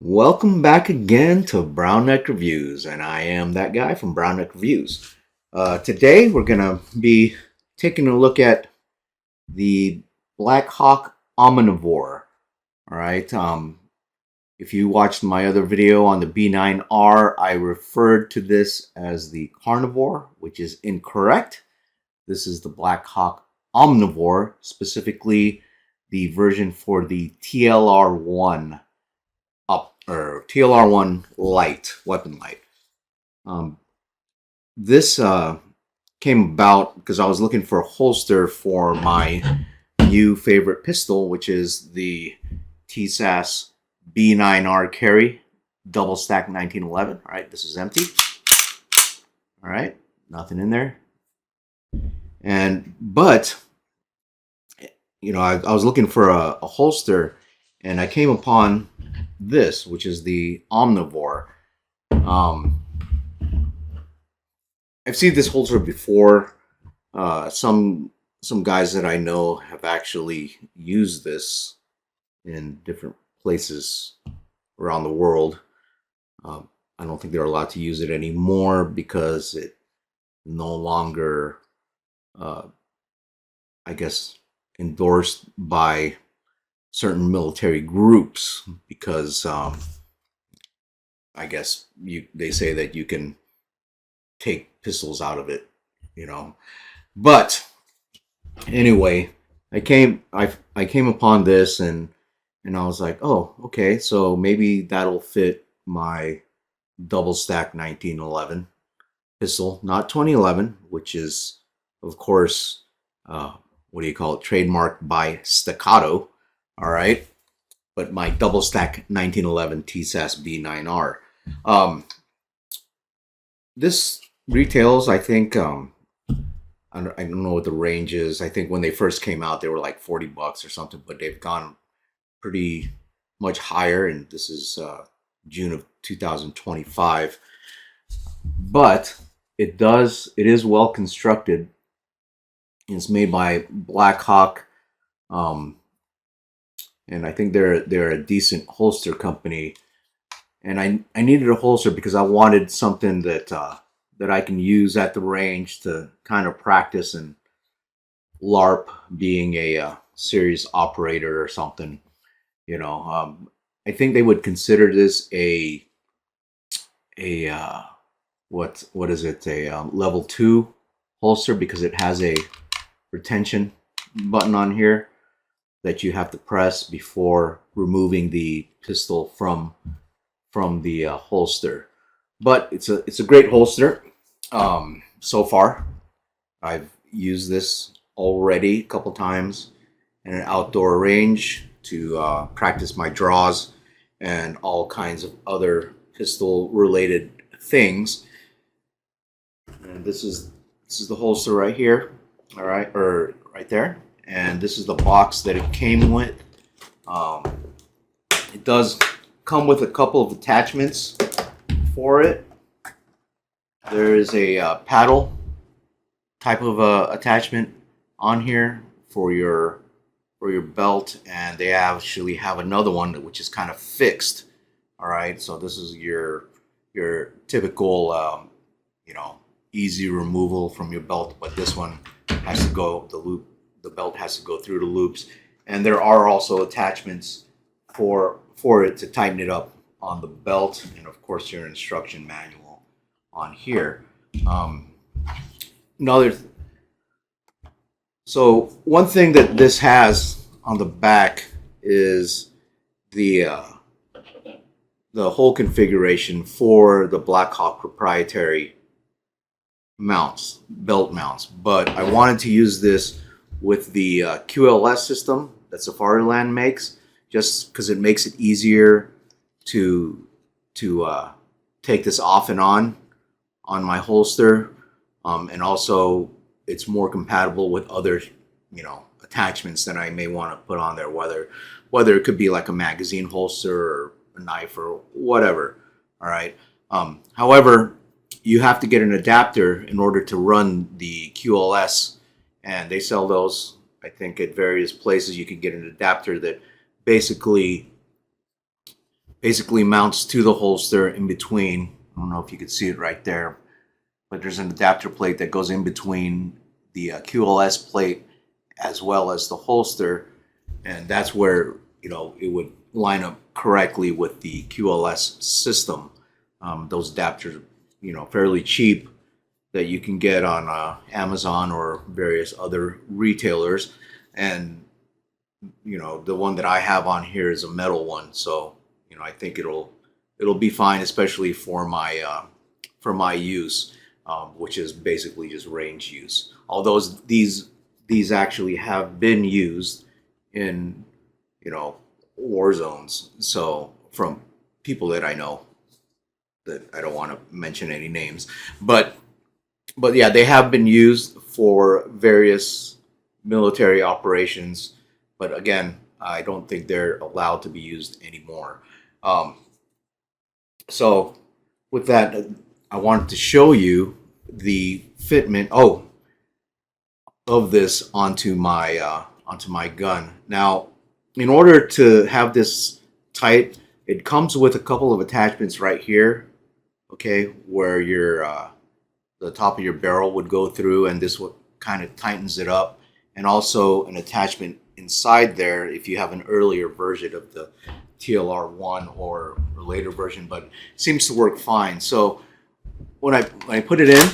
Welcome back again to Brown Neck Reviews, and I am that guy from Brown Neck Reviews. Today we're going to be taking a look at the Blackhawk Omnivore. All right. If you watched my other video on the B9R, I referred to this as the Carnivore, which is incorrect. This is the Blackhawk Omnivore, specifically the version for the TLR1 or TLR1 light, weapon light. This came about because I was looking for a holster for my new favorite pistol, which is the Tisas B9r Doublestack 1911. All right, this is empty. All right, nothing in there. But you know, I was looking for a holster, and I came upon this, which is the Omnivore. I've seen this holster before. Some guys that I know have actually used this in different places around the world. I don't think they're allowed to use it anymore because it no longer, I guess, endorsed by certain military groups because I guess they say that you can take pistols out of it, you know. But anyway, I came upon this and I was like, oh, okay, so maybe that'll fit my double stack 1911 pistol, not 2011, which is of course what do you call it, trademarked by Staccato. All right, but my double stack 1911 Tisas B9r. This retails, I think, I don't know what the range is. I think when they first came out, they were like $40 or something, but they've gone pretty much higher, and this is June of 2025. But it is well constructed. It's made by Blackhawk. And I think they're a decent holster company. And I needed a holster because I wanted something that I can use at the range to kind of practice and LARP, being a serious operator or something. You know, I think they would consider this a what is it, a level 2 holster, because it has a retention button on here that you have to press before removing the pistol from the holster. But it's a great holster. So far, I've used this already a couple times in an outdoor range to practice my draws and all kinds of other pistol related things. And this is the holster right here. All right, or right there. And this is the box that it came with. It does come with a couple of attachments for it. There is a paddle type of attachment on here for your belt, and they actually have another one which is kind of fixed. All right, so this is your typical you know, easy removal from your belt, but this one has to go the belt has to go through the loops, and there are also attachments for it to tighten it up on the belt, and of course your instruction manual on here. So one thing that this has on the back is the whole configuration for the Blackhawk proprietary mounts, belt mounts. But I wanted to use this with the QLS system that Safariland makes, just because it makes it easier to take this off and on my holster, and also it's more compatible with other, you know, attachments that I may want to put on there, whether it could be like a magazine holster or a knife or whatever. All right. However, you have to get an adapter in order to run the QLS, and they sell those, I think, at various places. You can get an adapter that basically basically mounts to the holster in between. I don't know if you can see it right there, but there's an adapter plate that goes in between the QLS plate as well as the holster, and that's where, you know, it would line up correctly with the QLS system. Those adapters, you know, fairly cheap, that you can get on Amazon or various other retailers. And you know, the one that I have on here is a metal one, so you know, I think it'll be fine, especially for my use, which is basically just range use. Although these actually have been used in, you know, war zones. So from people that I know, that I don't want to mention any names, but yeah, they have been used for various military operations. But again, I don't think they're allowed to be used anymore. So with that, I wanted to show you the fitment of this onto my gun. Now, in order to have this tight, it comes with a couple of attachments right here, okay, where your the top of your barrel would go through, and this what kind of tightens it up, and also an attachment inside there if you have an earlier version of the TLR1 or a later version, but it seems to work fine. So when I put it in,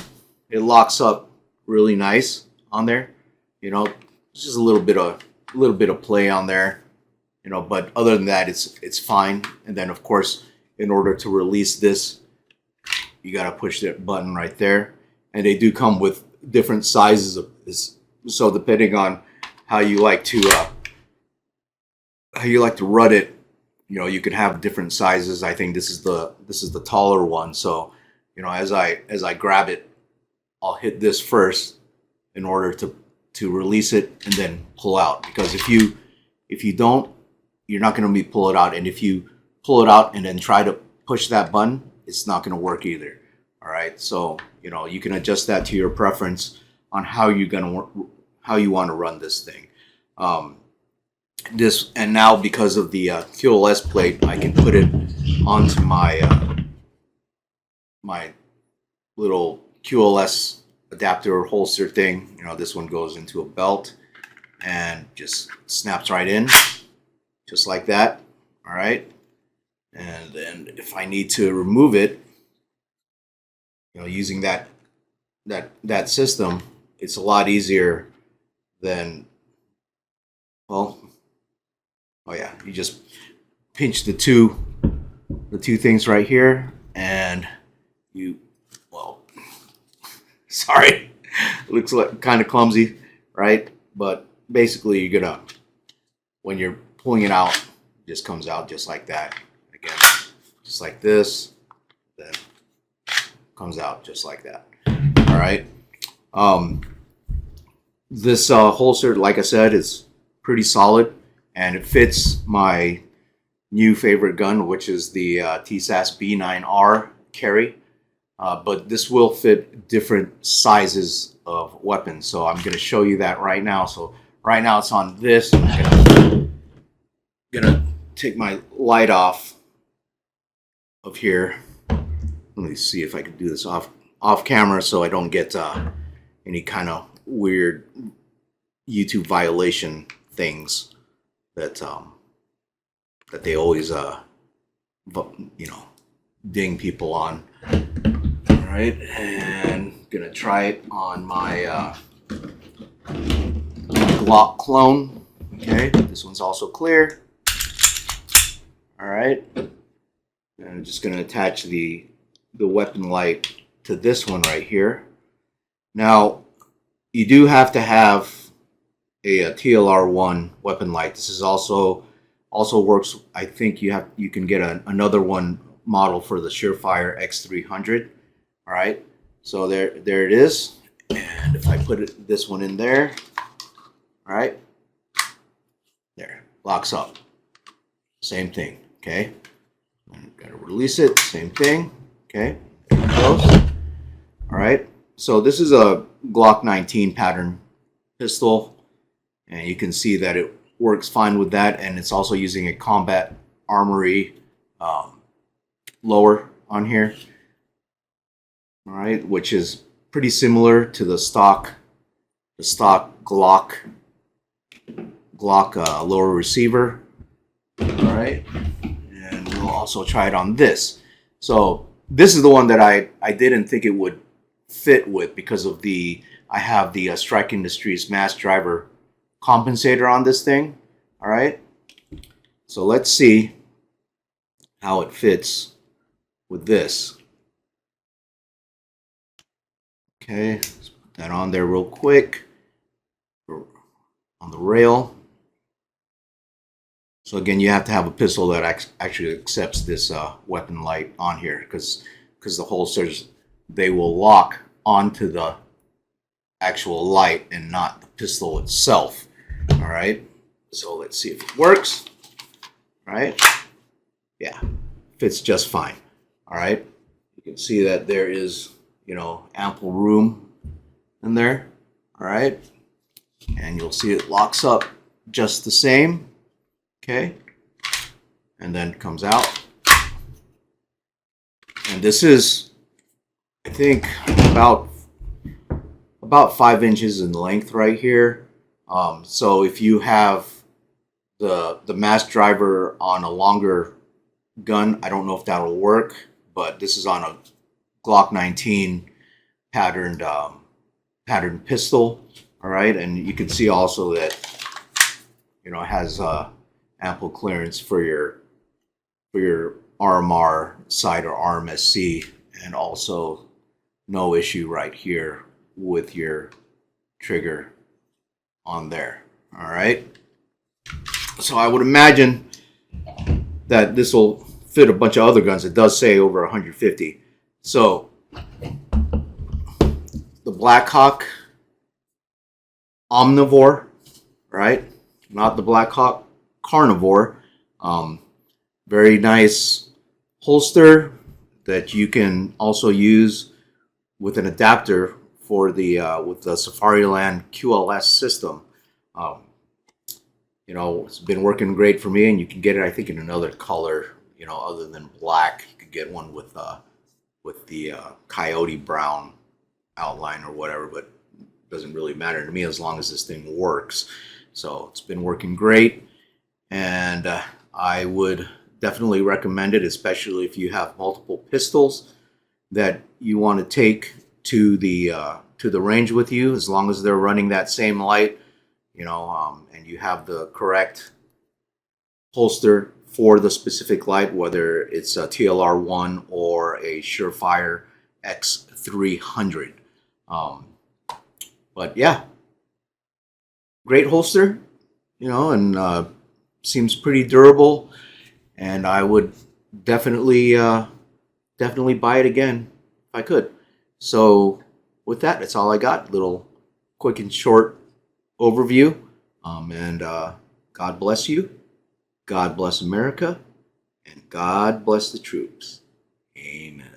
it locks up really nice on there. You know, it's just a little bit of play on there, you know, but other than that, it's fine. And then of course, in order to release this, you got to push that button right there. And they do come with different sizes of this, so depending on how you like to run it, you know, you can have different sizes. I think this is the taller one. So, you know, as I grab it, I'll hit this first in order to release it and then pull out. Because if you don't, you're not going to pull it out. And if you pull it out and then try to push that button, it's not going to work either. All right. So, you know, you can adjust that to your preference on how you want to run this thing. And now because of the QLS plate, I can put it onto my my little QLS adapter holster thing. You know, this one goes into a belt and just snaps right in, just like that. All right. And then if I need to remove it, you know, using that system, it's a lot easier than, well, oh yeah, you just pinch the two things right here, and you, well, sorry, it looks like kind of clumsy, right? But basically, you're gonna, when you're pulling it out, it just comes out just like that. Again, just like this, then comes out just like that. All right. This holster, like I said, is pretty solid, and it fits my new favorite gun, which is the Tisas B9r carry. But this will fit different sizes of weapons. So I'm going to show you that right now. So right now it's on this. I'm gonna take my light off of here. Let me see if I can do this off camera so I don't get any kind of weird YouTube violation things that that they always you know, ding people on. All right, and gonna try it on my Glock clone. Okay, this one's also clear. All right, and I'm just gonna attach the weapon light to this one right here. Now, you do have to have a TLR1 weapon light. This is also works. I think you can get another one model for the Surefire X300. All right, so there it is. And if I put this one in there, all right, there, locks up. Same thing. Okay, gotta release it. Same thing. Okay, close. All right, so this is a Glock 19 pattern pistol, and you can see that it works fine with that, and it's also using a Combat Armory lower on here. All right, which is pretty similar to the stock Glock lower receiver. All right, and we'll also try it on this. So this is the one that I didn't think it would fit with because of I have the Strike Industries mass driver compensator on this thing. All right, so let's see how it fits with this. Okay, let's put that on there real quick on the rail. So again, you have to have a pistol that actually accepts this weapon light on here, because the holsters, they will lock onto the actual light and not the pistol itself. All right, so let's see if it works. All right, yeah, fits just fine. All right, you can see that there is, ample room in there. All right, and you'll see it locks up just the same. Okay, and then comes out. And this is, I think, about 5 inches in length right here. So if you have the mass driver on a longer gun, I don't know if that'll work, but this is on a Glock 19 patterned pistol. All right, and you can see also that it has ample clearance for your RMR sight or RMSC, and also no issue right here with your trigger on there. All right, so I would imagine that this will fit a bunch of other guns. It does say over 150. So the Blackhawk Omnivore, right? Not the Blackhawk Carnivore. Very nice holster that you can also use with an adapter for with the Safariland QLS system. It's been working great for me, and you can get it, I think, in another color, other than black. You could get one with the coyote brown outline or whatever, but it doesn't really matter to me as long as this thing works. So it's been working great, and I would definitely recommend it, especially if you have multiple pistols that you want to take to the range with you, as long as they're running that same light, and you have the correct holster for the specific light, whether it's a TLR1 or a Surefire X300. But yeah, great holster, and seems pretty durable, and I would definitely buy it again if I could. So with that, that's all I got. Little quick and short overview. And God bless you. God bless America. And God bless the troops. Amen.